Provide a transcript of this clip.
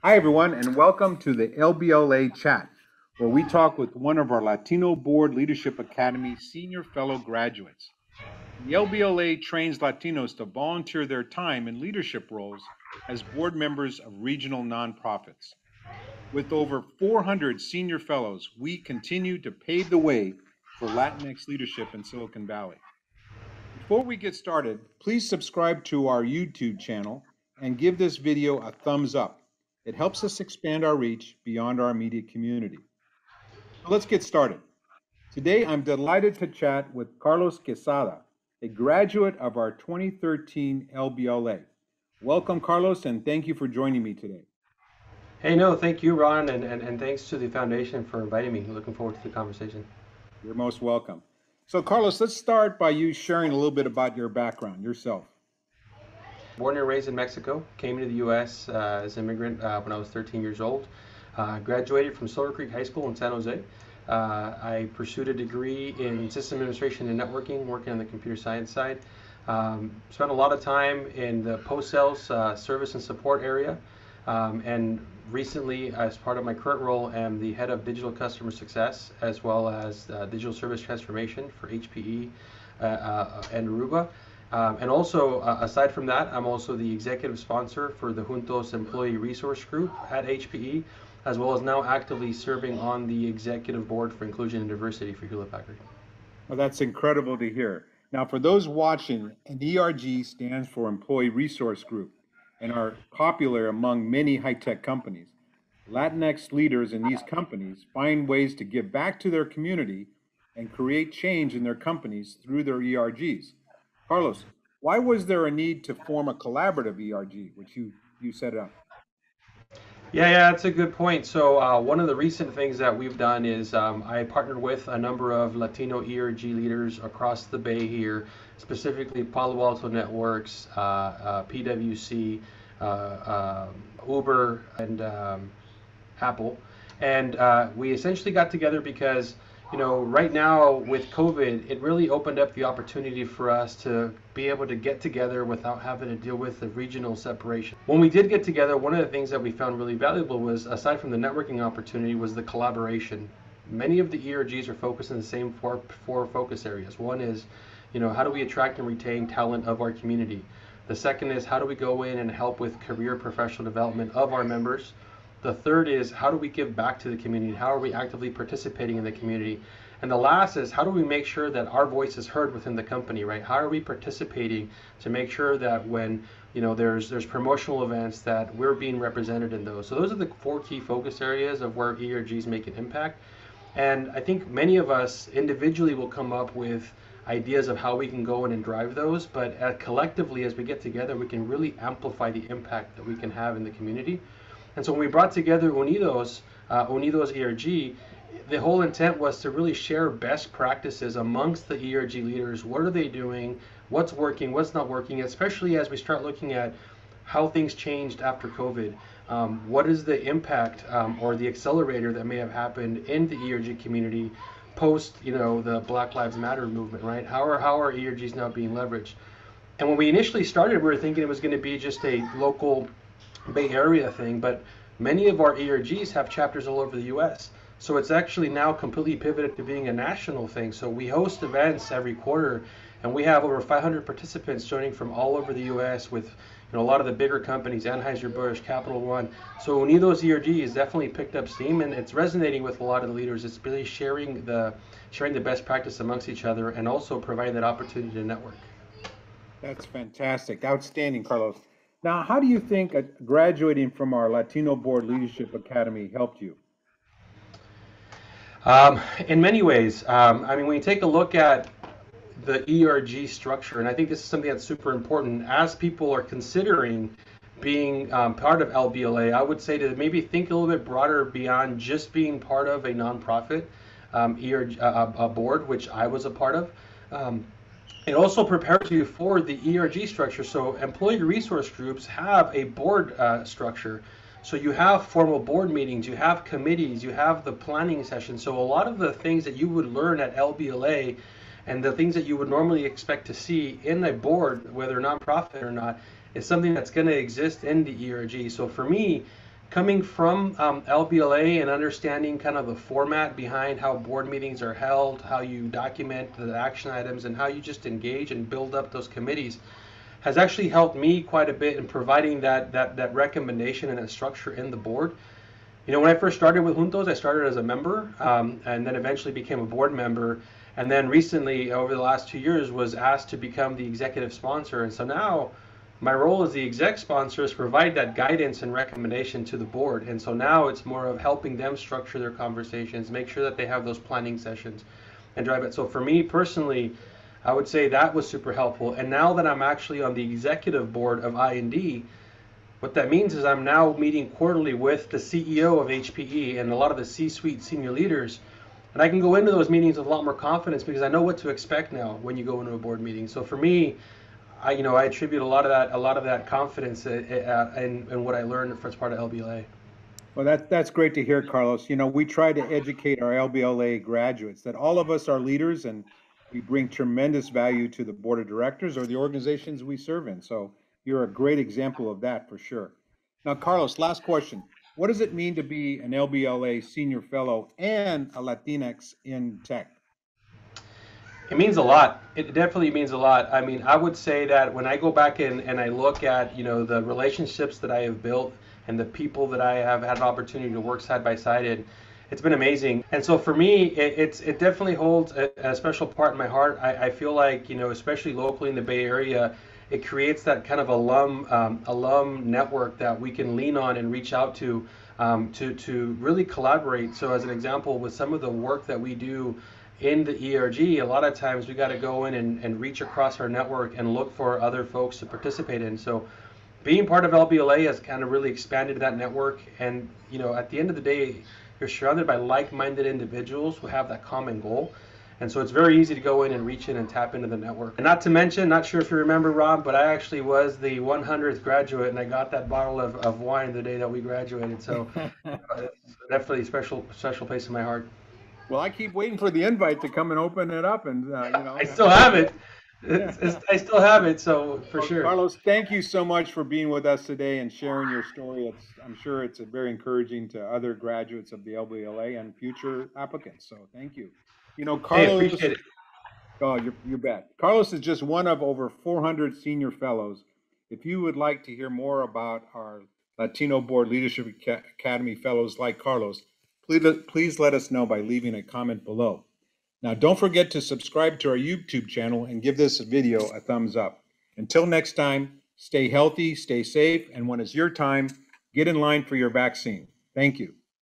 Hi, everyone, and welcome to the LBLA Chat, where we talk with one of our Latino Board Leadership Academy senior fellow graduates. The LBLA trains Latinos to volunteer their time in leadership roles as board members of regional nonprofits. With over 400 senior fellows, we continue to pave the way for Latinx leadership in Silicon Valley. Before we get started, please subscribe to our YouTube channel and give this video a thumbs up. It helps us expand our reach beyond our immediate community. So let's get started. Today, I'm delighted to chat with Carlos Quezada, a graduate of our 2013 LBLA. Welcome, Carlos, and thank you for joining me today. Hey, no, thank you, Ron, and thanks to the foundation for inviting me. Looking forward to the conversation. You're most welcome. So, Carlos, let's start by you sharing a little bit about your background, yourself. Born and raised in Mexico, came to the U.S. As an immigrant when I was 13 years old. Graduated from Silver Creek High School in San Jose. I pursued a degree in system administration and networking, working on the computer science side. Spent a lot of time in the post-sales service and support area. And recently, as part of my current role, am the head of digital customer success as well as digital service transformation for HPE and Aruba. And also, aside from that, I'm also the executive sponsor for the Juntos Employee Resource Group at HPE, as well as now actively serving on the executive board for inclusion and diversity for Hewlett Packard. Well, that's incredible to hear. Now, for those watching, an ERG stands for Employee Resource Group and are popular among many high-tech companies. Latinx leaders in these companies find ways to give back to their community and create change in their companies through their ERGs. Carlos, why was there a need to form a collaborative ERG, which you set up? Yeah, that's a good point. So one of the recent things that we've done is I partnered with a number of Latino ERG leaders across the Bay here, specifically Palo Alto Networks, PwC, Uber, and Apple. And we essentially got together because, right now with COVID, it really opened up the opportunity for us to be able to get together without having to deal with the regional separation. When we did get together, one of the things that we found really valuable was, aside from the networking opportunity, was the collaboration. Many of the ERGs are focused in the same four focus areas. One is, how do we attract and retain talent of our community? The second is, how do we go in and help with career professional development of our members? The third is, how do we give back to the community? How are we actively participating in the community? And the last is, how do we make sure that our voice is heard within the company, right? How are we participating to make sure that when there's promotional events that we're being represented in those? So those are the four key focus areas of where ERGs make an impact. And I think many of us individually will come up with ideas of how we can go in and drive those, but collectively, as we get together, we can really amplify the impact that we can have in the community. And so when we brought together Unidos ERG, the whole intent was to really share best practices amongst the ERG leaders. What are they doing? What's working? What's not working? Especially as we start looking at how things changed after COVID. What is the impact or the accelerator that may have happened in the ERG community post, the Black Lives Matter movement, right? How are ERGs now being leveraged? And when we initially started, we were thinking it was going to be just a local Bay Area thing, but many of our ERGs have chapters all over the U.S. So it's actually now completely pivoted to being a national thing. So we host events every quarter, and we have over 500 participants joining from all over the U.S. with a lot of the bigger companies, Anheuser-Busch, Capital One. So Unidos ERG has definitely picked up steam, and it's resonating with a lot of the leaders. It's really sharing the best practice amongst each other, and also providing that opportunity to network. That's fantastic. Outstanding, Carlos. Now, how do you think graduating from our Latino Board Leadership Academy helped you? In many ways. When you take a look at the ERG structure, and I think this is something that's super important as people are considering being part of LBLA, I would say to maybe think a little bit broader beyond just being part of a nonprofit ERG board, which I was a part of. It also prepares you for the ERG structure. So employee resource groups have a board structure. So you have formal board meetings, you have committees, you have the planning session. So a lot of the things that you would learn at LBLA and the things that you would normally expect to see in a board, whether nonprofit or not, is something that's going to exist in the ERG. So for me, coming from LBLA and understanding kind of the format behind how board meetings are held, how you document the action items, and how you just engage and build up those committees has actually helped me quite a bit in providing that recommendation and that structure in the board. You know, when I first started with Juntos, I started as a member, and then eventually became a board member. And then recently, over the last 2 years, was asked to become the executive sponsor. And so now my role as the exec sponsor is to provide that guidance and recommendation to the board. And so now it's more of helping them structure their conversations, make sure that they have those planning sessions and drive it. So for me personally, I would say that was super helpful. And now that I'm actually on the executive board of I&D, what that means is I'm now meeting quarterly with the CEO of HPE and a lot of the C-suite senior leaders, and I can go into those meetings with a lot more confidence because I know what to expect now when you go into a board meeting. So for me, I attribute a lot of that confidence in what I learned as part of LBLA. Well, that's great to hear, Carlos. You know, we try to educate our LBLA graduates that all of us are leaders and we bring tremendous value to the board of directors or the organizations we serve in. So you're a great example of that for sure. Now, Carlos, last question. What does it mean to be an LBLA senior fellow and a Latinx in tech? It means a lot. It definitely means a lot. I mean, I would say that when I go back and I look at, the relationships that I have built and the people that I have had an opportunity to work side by side in, it's been amazing. And so for me, it definitely holds a special part in my heart. I feel like, especially locally in the Bay Area, it creates that kind of alum network that we can lean on and reach out to really collaborate. So as an example, with some of the work that we do in the ERG, a lot of times we got to go in and reach across our network and look for other folks to participate in. So being part of LBLA has kind of really expanded that network. And, at the end of the day, you're surrounded by like-minded individuals who have that common goal. And so it's very easy to go in and reach in and tap into the network. And not to mention, not sure if you remember, Rob, but I actually was the 100th graduate, and I got that bottle of wine the day that we graduated. So it's definitely a special place in my heart. Well, I keep waiting for the invite to come and open it up, and I still have it. yeah. I still have it, so for Well, sure. Carlos, thank you so much for being with us today and sharing your story. I'm sure it's very encouraging to other graduates of the LBLA and future applicants. So thank you. Hey, Carlos, appreciate it. oh, you bet. Carlos is just one of over 400 senior fellows. If you would like to hear more about our Latino Board Leadership Academy fellows like Carlos, please let us know by leaving a comment below. Now, don't forget to subscribe to our YouTube channel and give this video a thumbs up. Until next time, stay healthy, stay safe, and when it's your time, get in line for your vaccine. Thank you.